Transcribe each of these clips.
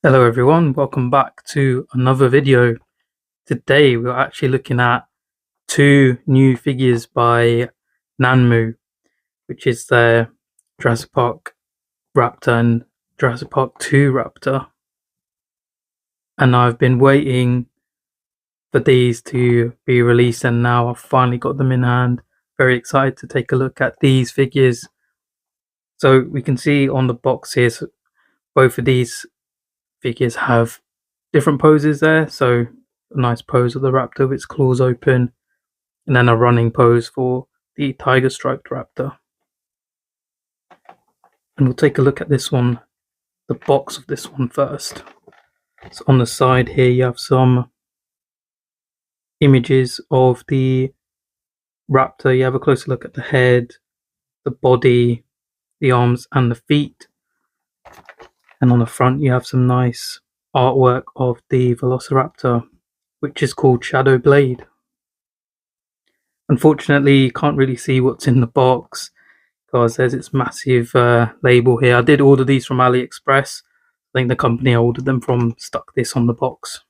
Hello everyone, welcome back to another video. Today we're actually looking at two new figures by Nanmu, which is the Jurassic Park Raptor and Jurassic Park 2 Raptor. And I've been waiting for these to be released and now I've finally got them in hand. Very excited to take a look at these figures. So we can see on the box here, both of these figures have different poses there. So a nice pose of the raptor with its claws open, and then a running pose for the tiger striped raptor. And we'll take a look at this one, the box of this one first. So on the side here you have some images of the raptor. You have a closer look at the head, the body, the arms and the feet. And on the front you have some nice artwork of the velociraptor, which is called Shadow Blade. Unfortunately, you can't really see what's in the box because there's its massive label here. I did order these from AliExpress. I think the company I ordered them from stuck this on the box.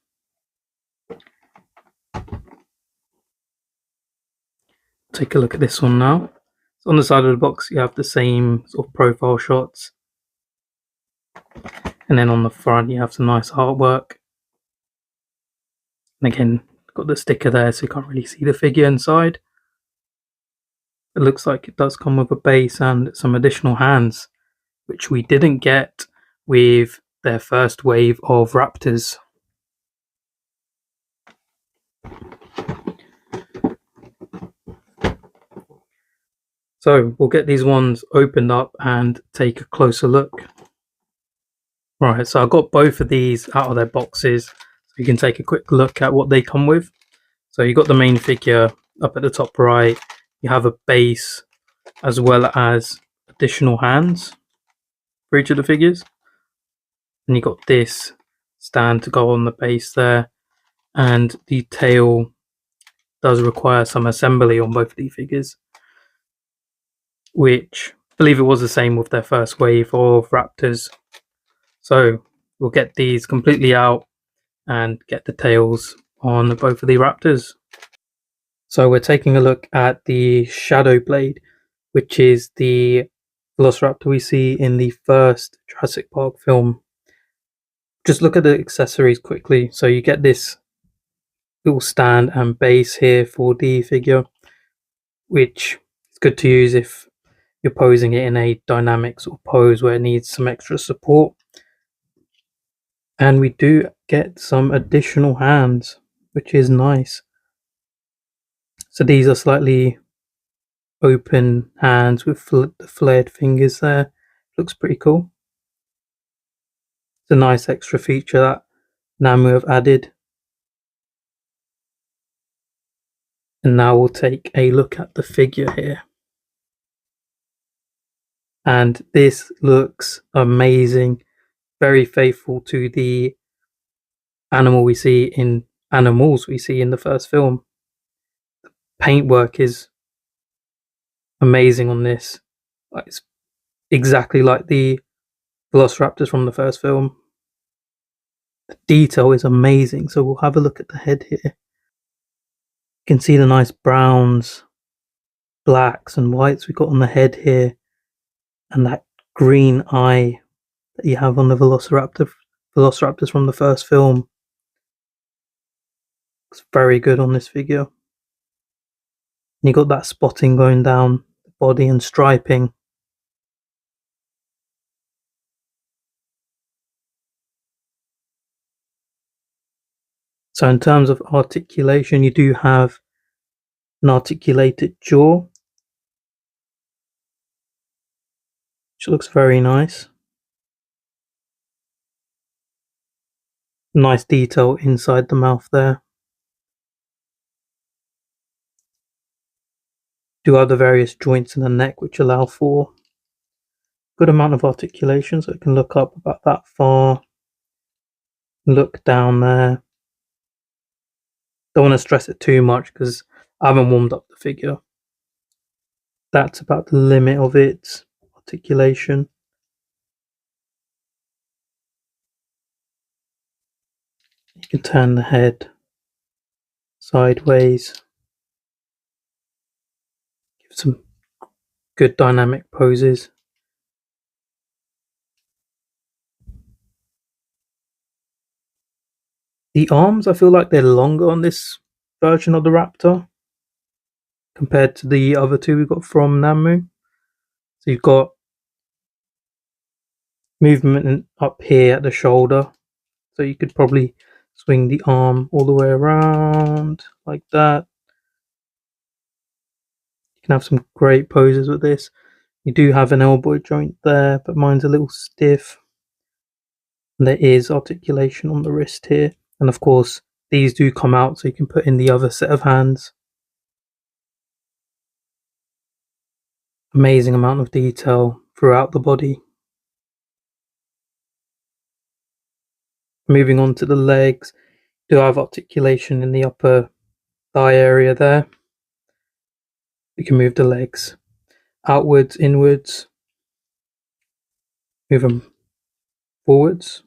Take a look at this one now. So on the side of the box you have the same sort of profile shots, and then on the front you have some nice artwork. And again, got the sticker there so you can't really see the figure inside. It looks like it does come with a base and some additional hands, which we didn't get with their first wave of raptors. So we'll get these ones opened up and take a closer look. Right, so I got both of these out of their boxes so you can take a quick look at what they come with. So you got the main figure up at the top right, you have a base as well as additional hands for each of the figures, and you got this stand to go on the base there, and the tail does require some assembly on both of these figures, which I believe it was the same with their first wave of raptors. So we'll get these completely out and get the tails on both of the raptors. So we're taking a look at the Shadow Blade, which is the velociraptor we see in the first Jurassic Park film. Just look at the accessories quickly. So you get this little stand and base here for the figure, which is good to use if you're posing it in a dynamic sort of pose where it needs some extra support. And we do get some additional hands, which is nice. So these are slightly open hands with the flared fingers there. Looks pretty cool. It's a nice extra feature that Nanmu have added. And now we'll take a look at the figure here. And this looks amazing. Very faithful to the animals we see in the first film. The paintwork is amazing on this. It's exactly like the velociraptors from the first film. The detail is amazing. So we'll have a look at the head here. You can see the nice browns, blacks and whites we got on the head here, and that green eye that you have on the velociraptors from the first film. Looks very good on this figure. And you got that spotting going down the body and striping. So in terms of articulation, you do have an articulated jaw, which looks very nice. Nice detail inside the mouth there. Do have the various joints in the neck which allow for good amount of articulation, so it can look up about that far, look down there. Don't want to stress it too much because I haven't warmed up the figure. That's about the limit of its articulation. You can turn the head sideways, give some good dynamic poses. The arms, I feel like they're longer on this version of the Raptor compared to the other two we got from Nanmu. So you've got movement up here at the shoulder, so you could probably swing the arm all the way around like that. You can have some great poses with this. You do have an elbow joint there, but mine's a little stiff. And there is articulation on the wrist here, and of course these do come out so you can put in the other set of hands. Amazing amount of detail throughout the body. Moving on to the legs, do have articulation in the upper thigh area there. You can move the legs outwards, inwards, move them forwards,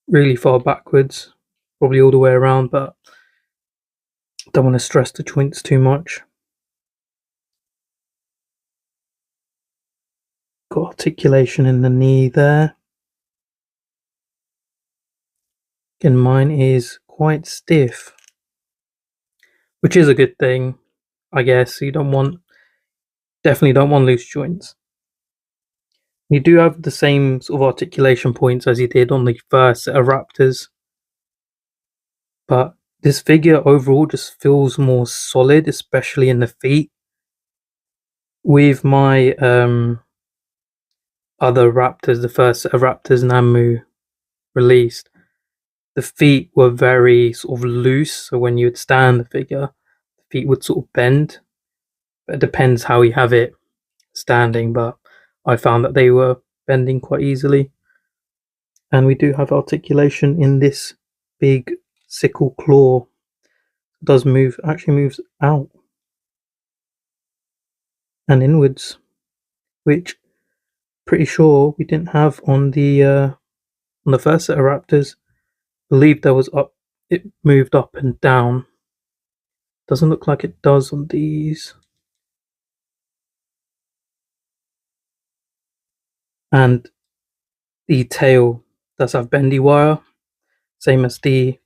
really far backwards, probably all the way around, but don't want to stress the joints too much. Got articulation in the knee there. Again, mine is quite stiff, which is a good thing, I guess. You definitely don't want loose joints. You do have the same sort of articulation points as you did on the first set of Raptors, but this figure overall just feels more solid, especially in the feet. With my other Raptors, the first set of Raptors Nanmu released, the feet were very sort of loose, so when you would stand the figure, the feet would sort of bend. But it depends how you have it standing, but I found that they were bending quite easily. And we do have articulation in this big sickle claw. It does move, actually moves out and inwards, which pretty sure we didn't have on the first set of Raptors. I believe there was up, it moved up and down. Doesn't look like it does on these. And the tail does have bendy wire, same as the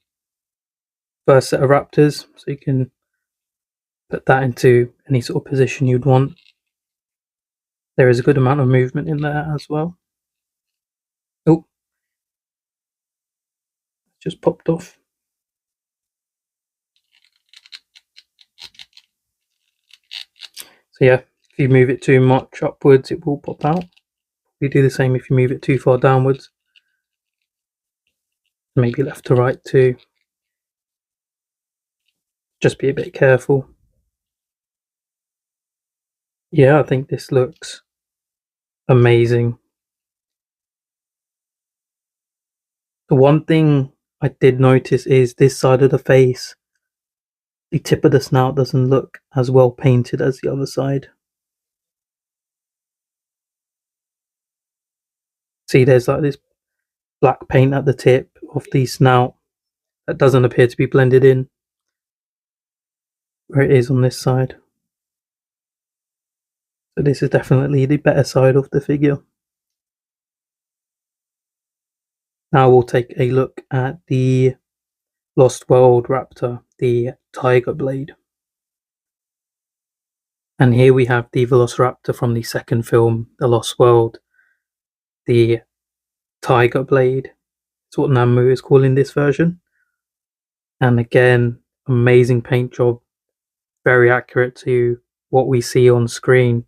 first set of Raptors, so you can put that into any sort of position you'd want. There is a good amount of movement in there as well. Oh, just popped off. So yeah, if you move it too much upwards, it will pop out. You do the same if you move it too far downwards. Maybe left to right too. Just be a bit careful. Yeah, I think this looks amazing. The one thing I did notice is this side of the face, the tip of the snout doesn't look as well painted as the other side. See, there's like this black paint at the tip of the snout that doesn't appear to be blended in where it is on this side. So this is definitely the better side of the figure. Now we'll take a look at the Lost World Raptor, the Tiger Blade. And here we have the velociraptor from the second film, The Lost World, the Tiger Blade. It's what Nanmu is calling this version. And again, amazing paint job, very accurate to what we see on screen.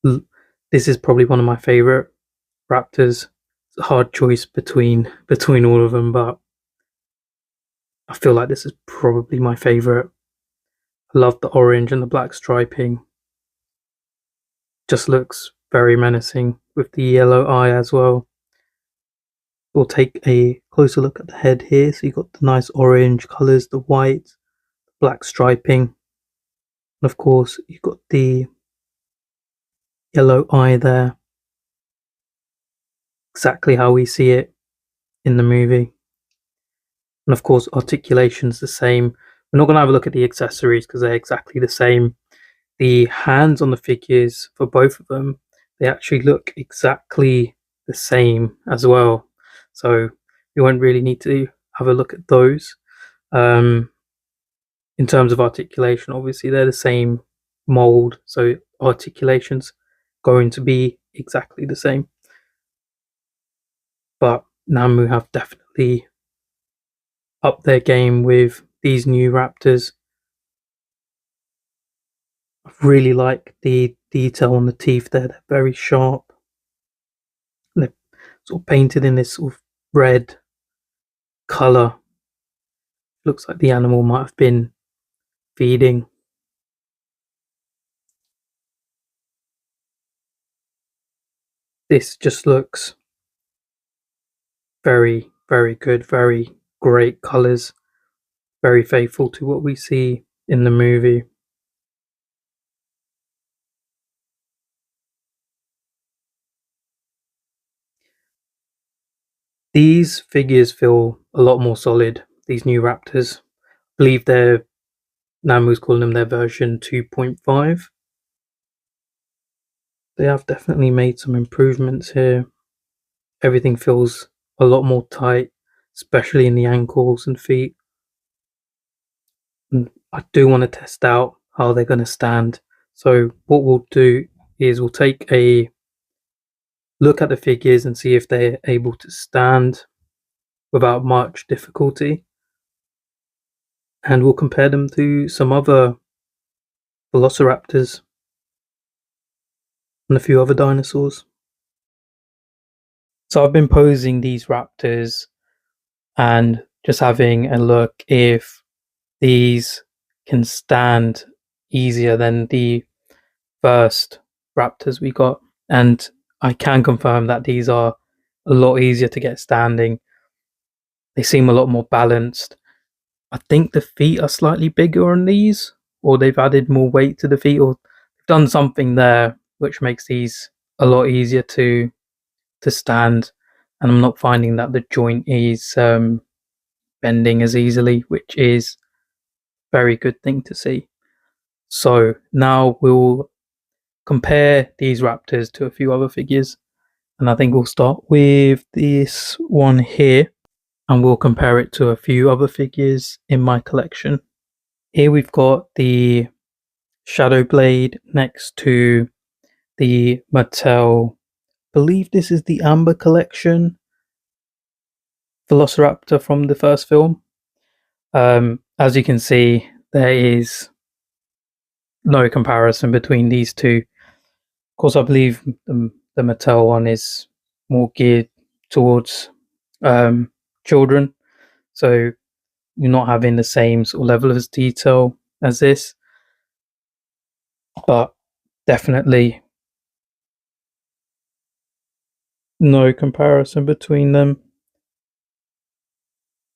This is probably one of my favorite Raptors. It's a hard choice between all of them, but I feel like this is probably my favorite. I love the orange and the black striping. Just looks very menacing with the yellow eye as well. We'll take a closer look at the head here. So you've got the nice orange colours, the white, black striping, and of course you've got the yellow eye there. exactly how we see it in the movie. And of course, articulation's the same. We're not going to have a look at the accessories because they're exactly the same. The hands on the figures for both of them, they actually look exactly the same as well. So we won't really need to have a look at those. In terms of articulation, obviously they're the same mold, so articulation's going to be exactly the same. But Nanmu have definitely upped their game with these new raptors. I really like the detail on the teeth there, they're very sharp. They're sort of painted in this sort of red colour. Looks like the animal might have been feeding. This just looks very, very good, very great colours, very faithful to what we see in the movie. These figures feel a lot more solid, these new raptors. I believe they're, Nanmu's calling them their version 2.5. They have definitely made some improvements here. Everything feels a lot more tight, especially in the ankles and feet. And I do want to test out how they're going to stand. So what we'll do is we'll take a look at the figures and see if they're able to stand without much difficulty. And we'll compare them to some other velociraptors and a few other dinosaurs. So I've been posing these raptors and just having a look if these can stand easier than the first raptors we got, and I can confirm that these are a lot easier to get standing. They seem a lot more balanced. I think the feet are slightly bigger on these, or they've added more weight to the feet, or done something there which makes these a lot easier to stand. And I'm not finding that the joint is bending as easily, which is a very good thing to see. So now we'll compare these raptors to a few other figures, and I think we'll start with this one here, and we'll compare it to a few other figures in my collection. Here we've got the Shadow Blade next to the Mattel, I believe this is the Amber Collection Velociraptor from the first film. As you can see, there is no comparison between these two. Of course, I believe the Mattel one is more geared towards children, so you're not having the same sort of level of detail as this, but definitely no comparison between them.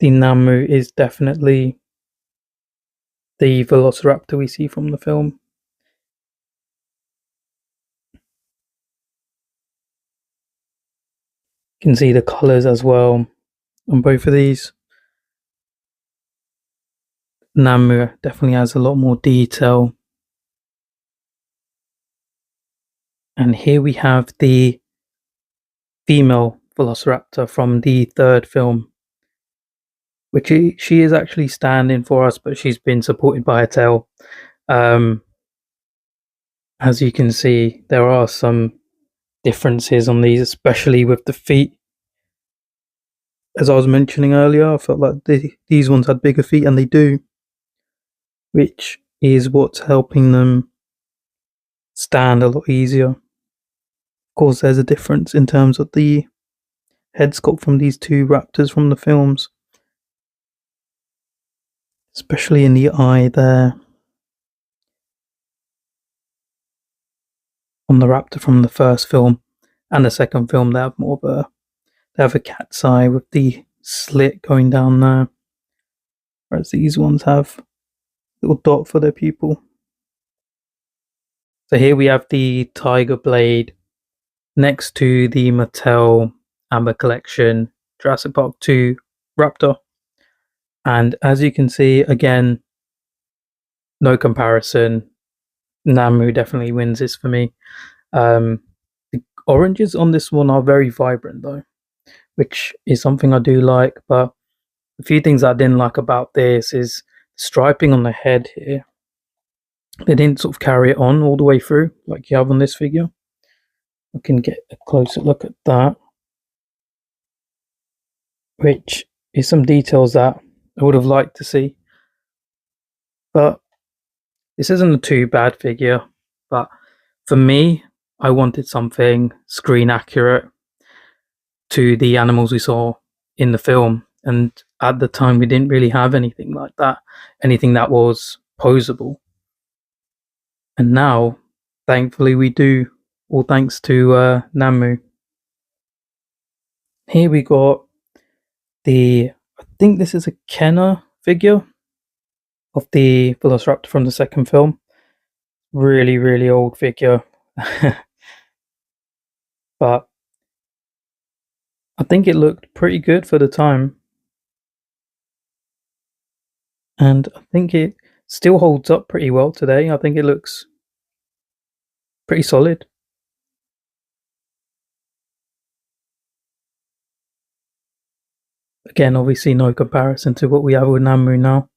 The Nanmu is definitely the Velociraptor we see from the film. You can see the colours as well on both of these. Nanmu definitely has a lot more detail. And here we have the female Velociraptor from the third film, which she is actually standing for us, but she's been supported by a tail. As you can see, there are some differences on these, especially with the feet. As I was mentioning earlier, I felt like these ones had bigger feet, and they do, which is what's helping them stand a lot easier. Of course, there's a difference in terms of the head sculpt from these two raptors from the films, especially in the eye there. On the raptor from the first film and the second film, they have a cat's eye with the slit going down there, whereas these ones have a little dot for their pupil. So here we have the Tiger Blade next to the Mattel Amber Collection Jurassic Park 2 Raptor. And as you can see, again, no comparison. Nanmu definitely wins this for me. The oranges on this one are very vibrant though, which is something I do like, but a few things I didn't like about this is striping on the head here. They didn't sort of carry it on all the way through like you have on this figure. I can get a closer look at that, which is some details that I would have liked to see. But this isn't a too bad figure, but for me, I wanted something screen accurate to the animals we saw in the film. And at the time, we didn't really have anything like that, anything that was posable. And now, thankfully, we do, all thanks to Nanmu. Here we got I think this is a Kenner figure of the velociraptor from the second film. Really, really old figure. But I think it looked pretty good for the time. And I think it still holds up pretty well today. I think it looks pretty solid. Again, obviously no comparison to what we have with Nanmu now.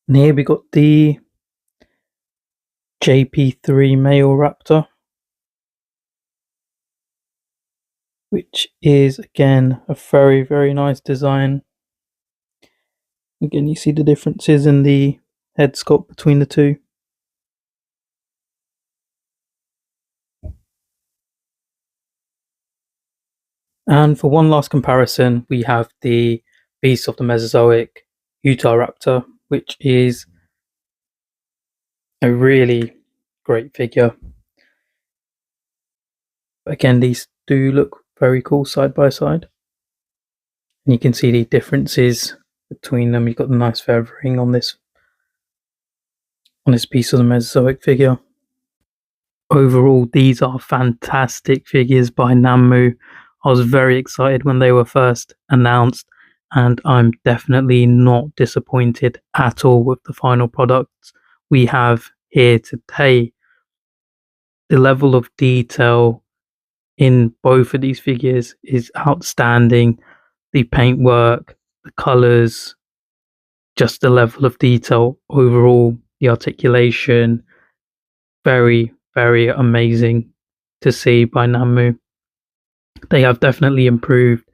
And here we got the JP3 male raptor, which is again a very, very nice design. Again, you see the differences in the head sculpt between the two. And for one last comparison, we have the Beast of the Mesozoic Utahraptor, which is a really great figure. Again, these do look very cool side by side. And you can see the differences between them. You've got the nice feathering on this piece of the Mesozoic figure. Overall, these are fantastic figures by Nanmu. I was very excited when they were first announced, and I'm definitely not disappointed at all with the final products we have here today. The level of detail in both of these figures is outstanding. The paintwork, the colours, just the level of detail overall, the articulation, very, very amazing to see by Nanmu. They have definitely improved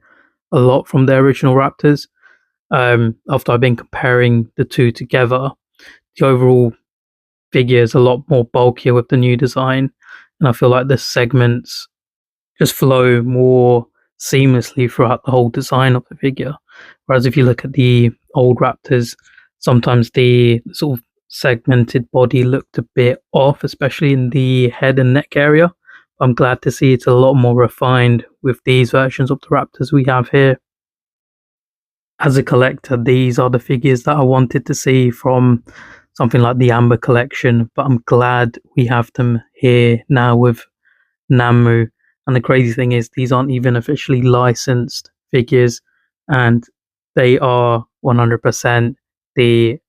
a lot from their original Raptors. After I've been comparing the two together, the overall figure is a lot more bulkier with the new design, and I feel like the segments just flow more seamlessly throughout the whole design of the figure. Whereas if you look at the old Raptors, sometimes the sort of segmented body looked a bit off, especially in the head and neck area. I'm glad to see it's a lot more refined with these versions of the Raptors we have here. As a collector, these are the figures that I wanted to see from something like the Amber Collection, but I'm glad we have them here now with Nanmu. And the crazy thing is, these aren't even officially licensed figures, and they are 100% the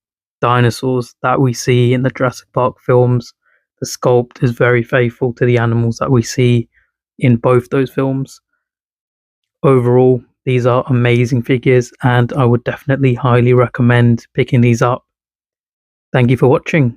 dinosaurs that we see in the Jurassic Park films. The sculpt is very faithful to the animals that we see in both those films. Overall, these are amazing figures, and I would definitely highly recommend picking these up. Thank you for watching.